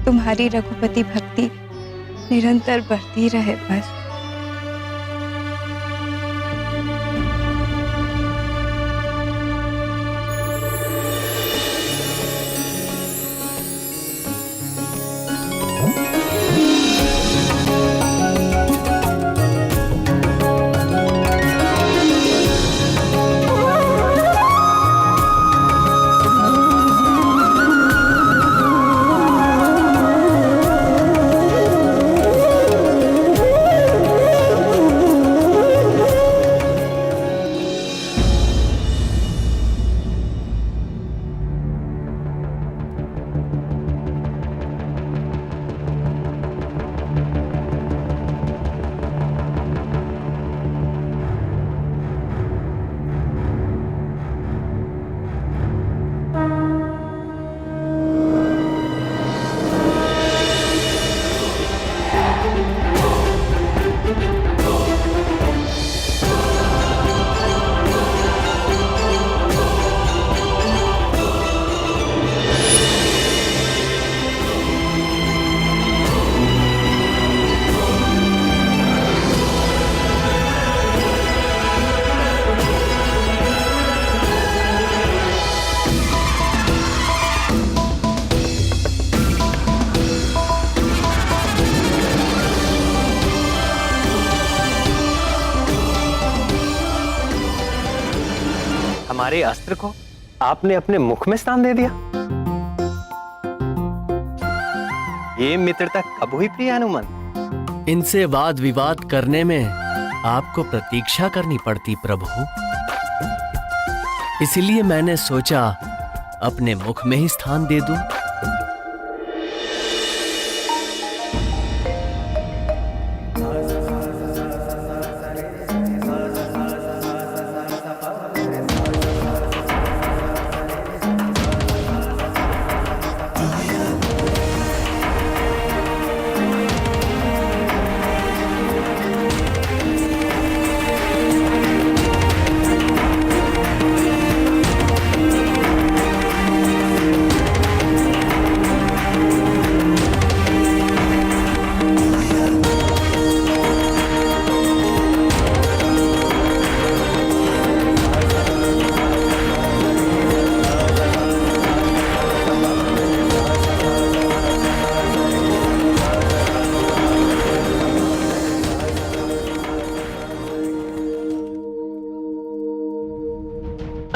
तुम्हारी रघुपति भक्ति निरंतर बढ़ती रहे बस। हमारे अस्त्र को आपने अपने मुख में स्थान दे दिया। ये मित्रता कब हुई प्रिय हनुमान? इनसे वाद विवाद करने में आपको प्रतीक्षा करनी पड़ती प्रभु, इसलिए मैंने सोचा अपने मुख में ही स्थान दे दूं।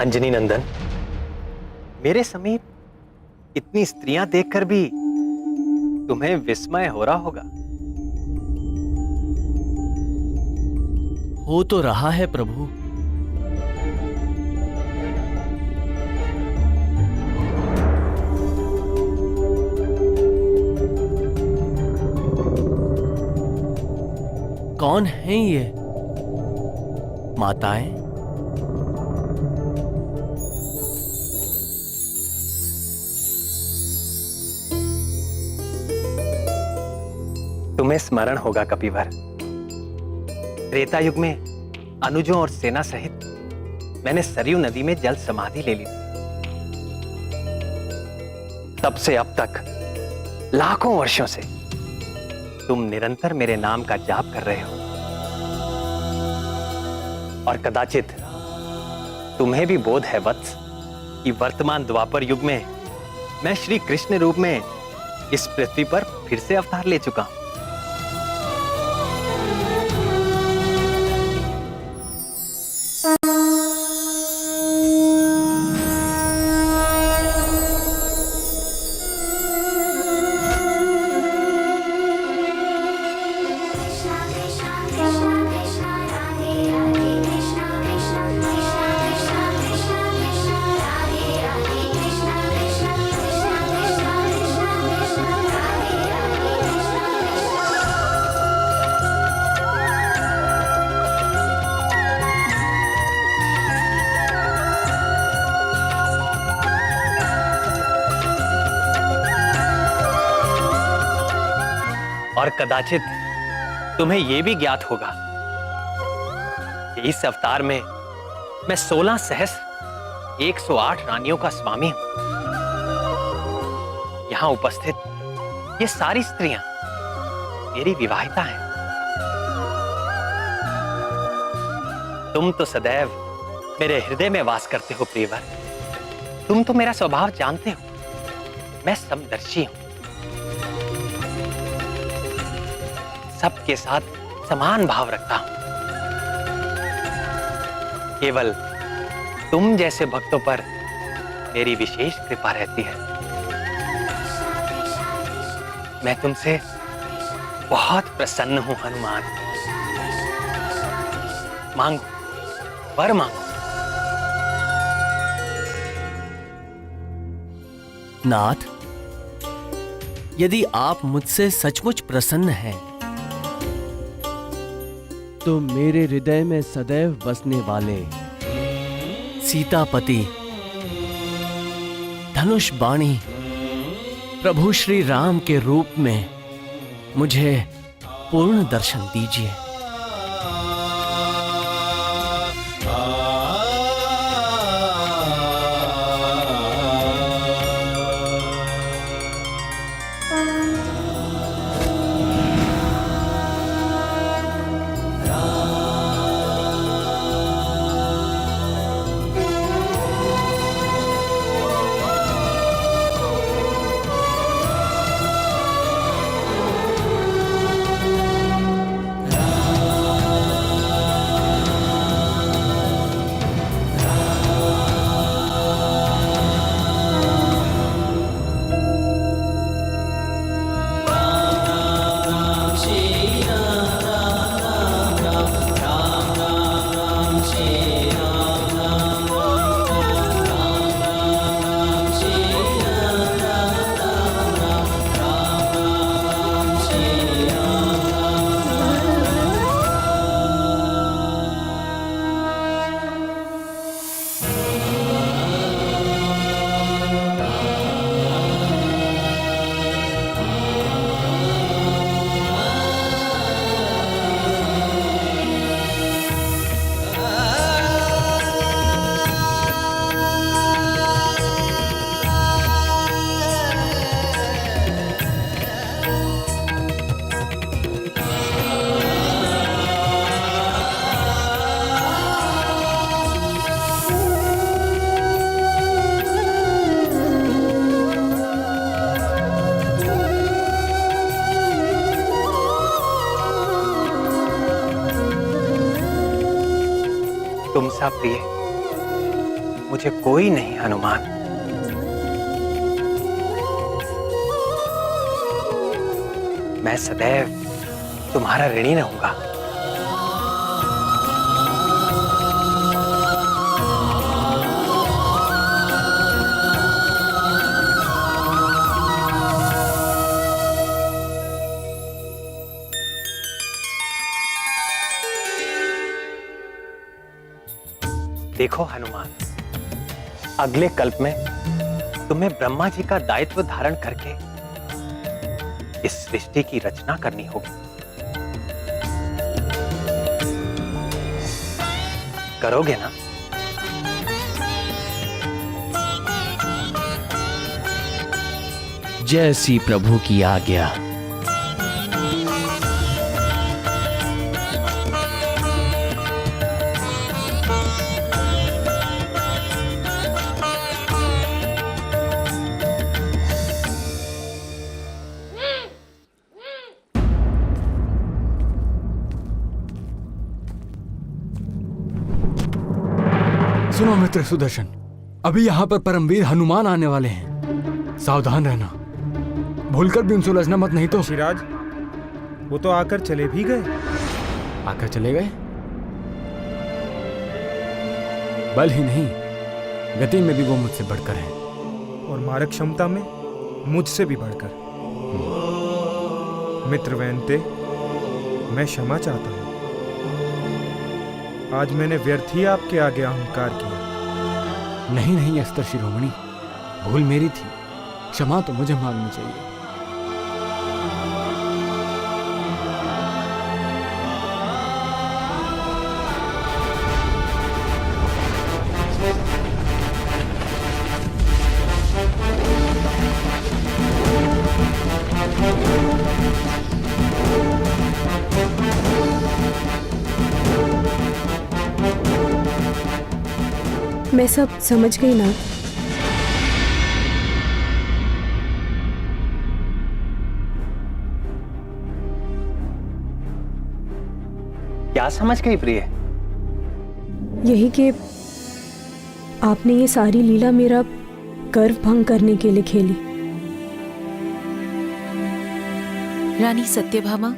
अंजनी नंदन, मेरे समीप इतनी स्त्रियां देखकर भी तुम्हें विस्मय हो रहा होगा। हो तो रहा है प्रभु। कौन हैं ये माताएं? तुम्हें स्मरण होगा कपिवर, त्रेता युग में अनुजों और सेना सहित मैंने सरयू नदी में जल समाधि ले ली थी। तब से अब तक लाखों वर्षों से तुम निरंतर मेरे नाम का जाप कर रहे हो, और कदाचित तुम्हें भी बोध है वत्स कि वर्तमान द्वापर युग में मैं श्री कृष्ण रूप में इस पृथ्वी पर फिर से अवतार ले चुका हूं। और कदाचित तुम्हें यह भी ज्ञात होगा कि इस अवतार में मैं 16 सहस्र 108 रानियों का स्वामी हूं। यहां उपस्थित ये सारी स्त्रियां मेरी विवाहिता हैं। तुम तो सदैव मेरे हृदय में वास करते हो प्रियवर। तुम तो मेरा स्वभाव जानते हो, मैं समदर्शी हूं, सबके साथ समान भाव रखता हूं। केवल तुम जैसे भक्तों पर मेरी विशेष कृपा रहती है। मैं तुमसे बहुत प्रसन्न हूं हनुमान। मांगो, वर मांगो। नाथ, यदि आप मुझसे सचमुच प्रसन्न हैं, तो मेरे हृदय में सदैव बसने वाले सीतापति, धनुष बाणी प्रभु श्री राम के रूप में मुझे पूर्ण दर्शन दीजिए। तुम सा प्रिय मुझे कोई नहीं हनुमान। मैं सदैव तुम्हारा ऋणी रहूंगा। देखो हनुमान, अगले कल्प में तुम्हें ब्रह्मा जी का दायित्व धारण करके इस सृष्टि की रचना करनी होगी। करोगे ना? जैसी प्रभु की आज्ञा। सुनो मित्र सुदर्शन, अभी यहाँ पर परमवीर हनुमान आने वाले हैं। सावधान रहना, भूलकर भी उनसे उलझना मत, नहीं तो। शिराज, वो तो आकर चले भी गए। आकर चले गए? बल ही नहीं, गति में भी वो मुझसे बढ़कर है, और मारक क्षमता में मुझसे भी बढ़कर। मित्र वैनते, मैं क्षमा चाहता हूं। आज मैंने व्यर्थ ही आपके आगे अहंकार किया। नहीं नहीं अस्तर शिरोमणि, भूल मेरी थी, क्षमा तो मुझे मांगनी चाहिए। मैं सब समझ गई ना। क्या समझ गई प्रिय? यही कि आपने ये सारी लीला मेरा गर्व भंग करने के लिए खेली। रानी सत्यभामा,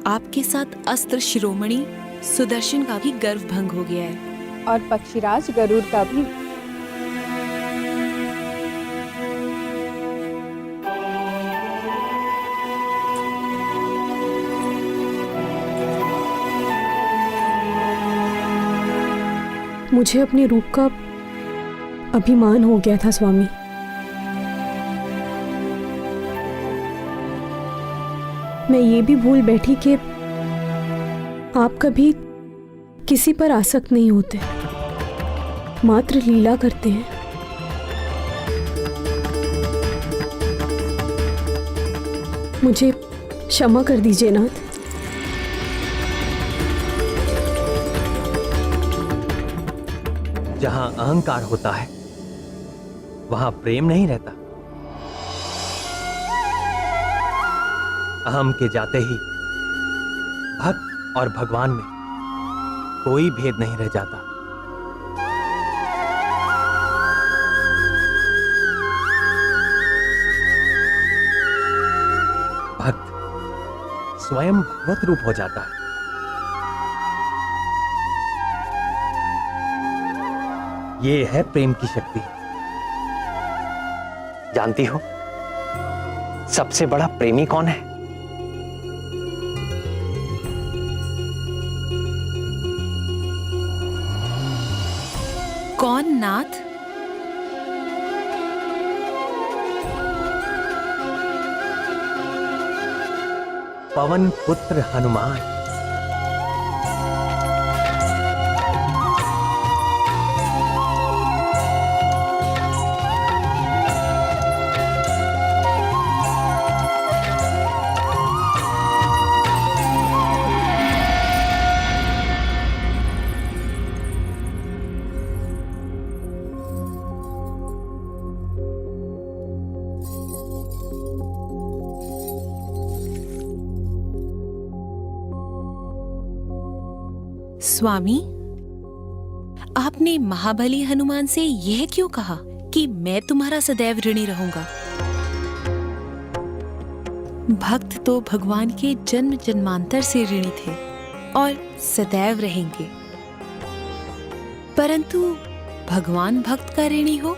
आपके साथ अस्त्र शिरोमणि सुदर्शन का भी गर्व भंग हो गया है। और पक्षीराज गरुड़ का भी। मुझे अपने रूप का अभिमान हो गया था स्वामी। मैं ये भी भूल बैठी कि आप कभी किसी पर आसक्त नहीं होते, मात्र लीला करते हैं। मुझे क्षमा कर दीजिए नाथ। जहां अहंकार होता है वहां प्रेम नहीं रहता। अहम के जाते ही भक्त और भगवान में कोई भेद नहीं रह जाता। भक्त स्वयं भगवत रूप हो जाता है। ये है प्रेम की शक्ति। जानती हो सबसे बड़ा प्रेमी कौन है? कौन नाथ? पवन पुत्र हनुमान। स्वामी, आपने महाबली हनुमान से यह क्यों कहा कि मैं तुम्हारा सदैव ऋणी रहूंगा? भक्त तो भगवान के जन्म जन्मांतर से ऋणी थे और सदैव रहेंगे, परंतु भगवान भक्त का ऋणी हो,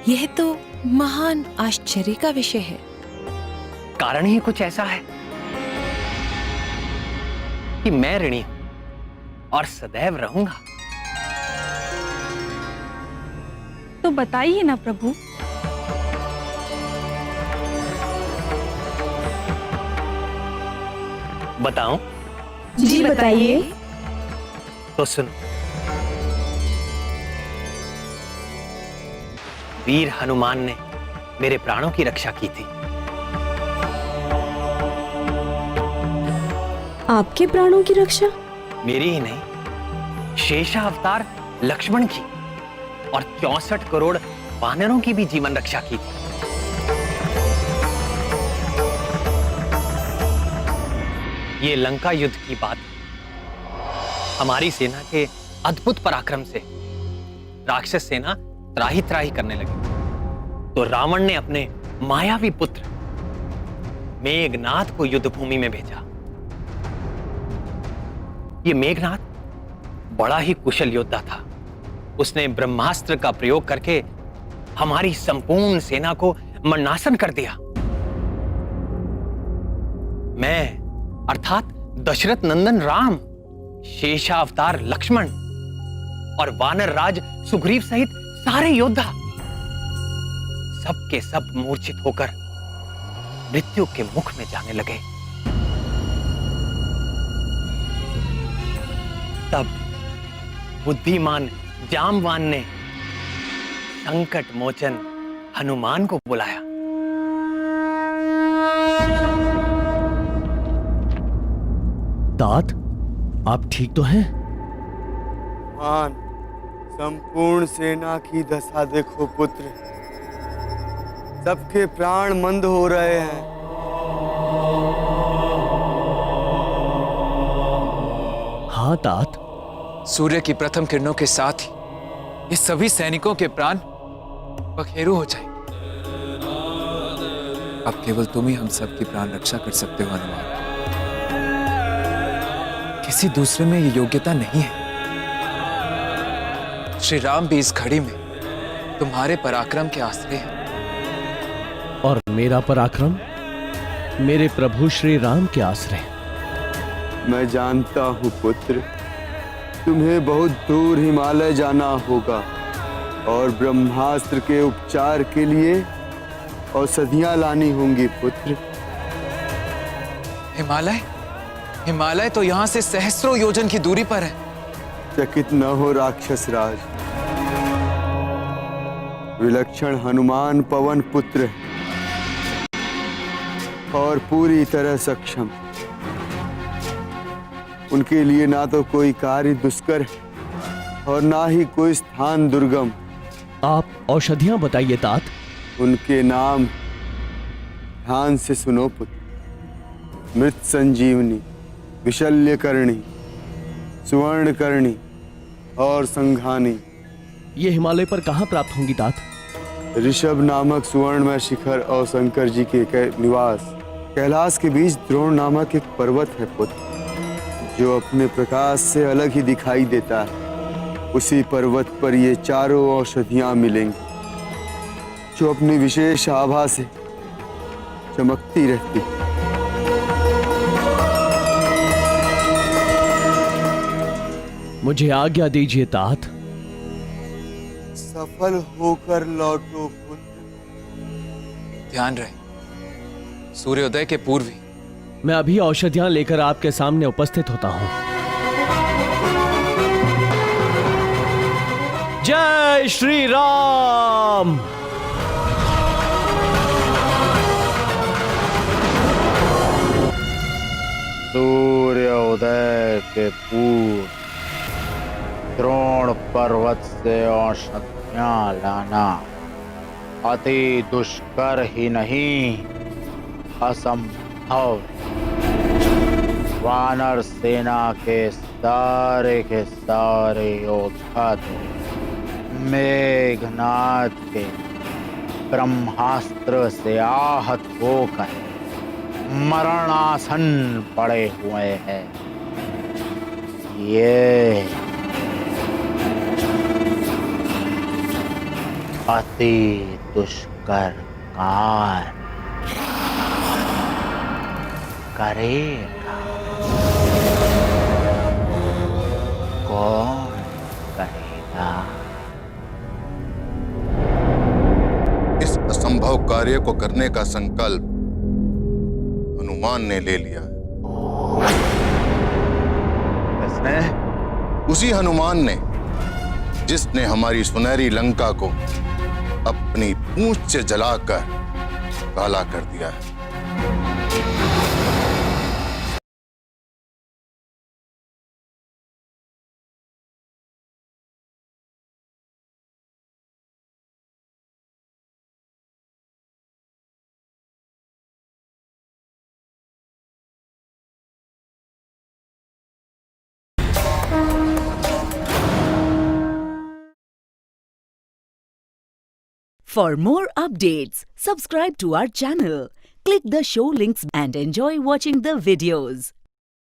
यह तो महान आश्चर्य का विषय है। कारण ही कुछ ऐसा है कि मैं ऋणी हूं और सदैव रहूंगा। तो बताइए ना प्रभु। बताऊं? जी बताइए। तो सुनो। वीर हनुमान ने मेरे प्राणों की रक्षा की थी। आपके प्राणों की रक्षा? मेरी ही नहीं, शेषावतार लक्ष्मण की और 64 करोड़ वानरों की भी जीवन रक्षा की थी। ये लंका युद्ध की बात। हमारी सेना के अद्भुत पराक्रम से राक्षस सेना त्राही त्राही करने लगी, तो रावण ने अपने मायावी पुत्र मेघनाथ को युद्ध भूमि में भेजा। ये मेघनाथ बड़ा ही कुशल योद्धा था। उसने ब्रह्मास्त्र का प्रयोग करके हमारी संपूर्ण सेना को मरणासन कर दिया। मैं अर्थात दशरथ नंदन राम, शेषावतार लक्ष्मण और वानर राज सुग्रीव सहित सारे योद्धा सब के सब मूर्छित होकर मृत्यु के मुख में जाने लगे। तब बुद्धिमान जामवान ने संकट मोचन हनुमान को बुलाया। तात, आप ठीक तो हैं? मान, संपूर्ण सेना की दशा देखो पुत्र, सबके प्राण मंद हो रहे हैं। हाँ तात, सूर्य की प्रथम किरणों के साथ ही ये सभी सैनिकों के प्राण पखेरु हो जाएंगे। अब केवल तुम ही हम सब की प्राण रक्षा कर सकते हो हनुमान। किसी दूसरे में ये योग्यता नहीं है। श्री राम भी इस घड़ी में तुम्हारे पराक्रम के आश्रय हैं। और मेरा पराक्रम मेरे प्रभु श्री राम के आश्रय। मैं जानता हूँ पुत्र, तुम्हें बहुत दूर हिमालय जाना होगा और ब्रह्मास्त्र के उपचार के लिए औषधियां लानी होंगी पुत्र। हिमालय? हिमालय तो यहाँ से सहस्रों योजन की दूरी पर है। चकित न हो राक्षस राज, विलक्षण हनुमान पवन पुत्र है और पूरी तरह सक्षम। उनके लिए ना तो कोई कार्य दुष्कर है और ना ही कोई स्थान दुर्गम। आप औषधियां बताइए तात। उनके नाम ध्यान से सुनो पुत्र। मृत संजीवनी, विशल्यकर्णी, सुवर्णकर्णी और संघानी। ये हिमालय पर कहाँ प्राप्त होंगी तात? ऋषभ नामक सुवर्णमय शिखर और शंकर जी के निवास कैलाश के बीच द्रोण नामक एक पर्वत है पुत्र, जो अपने प्रकाश से अलग ही दिखाई देता है। उसी पर्वत पर ये चारों औषधियां मिलेंगी, जो अपनी विशेष आभा से चमकती रहती है। मुझे आज्ञा दीजिए तात। सफल होकर लौटो पुत्र। ध्यान रहे, सूर्योदय के पूर्व ही मैं अभी औषधियां लेकर आपके सामने उपस्थित होता हूं। जय श्री राम। सूर्योदय के पूर्व द्रोण पर्वत से औषधियां लाना अति दुष्कर ही नहीं, असंभव। वानर सेना के सारे योद्धा थे मेघनाद के ब्रह्मास्त्र से आहत होकर मरणासन पड़े हुए हैं। ये अति दुष्कर कार्य करेगा। कौन करेगा? इस असंभव कार्य को करने का संकल्प हनुमान ने ले लिया। किसने? उसी हनुमान ने जिसने हमारी सुनहरी लंका को अपनी पूंछ से जलाकर काला कर दिया है। For more updates, subscribe to our channel, click the show links and enjoy watching the videos.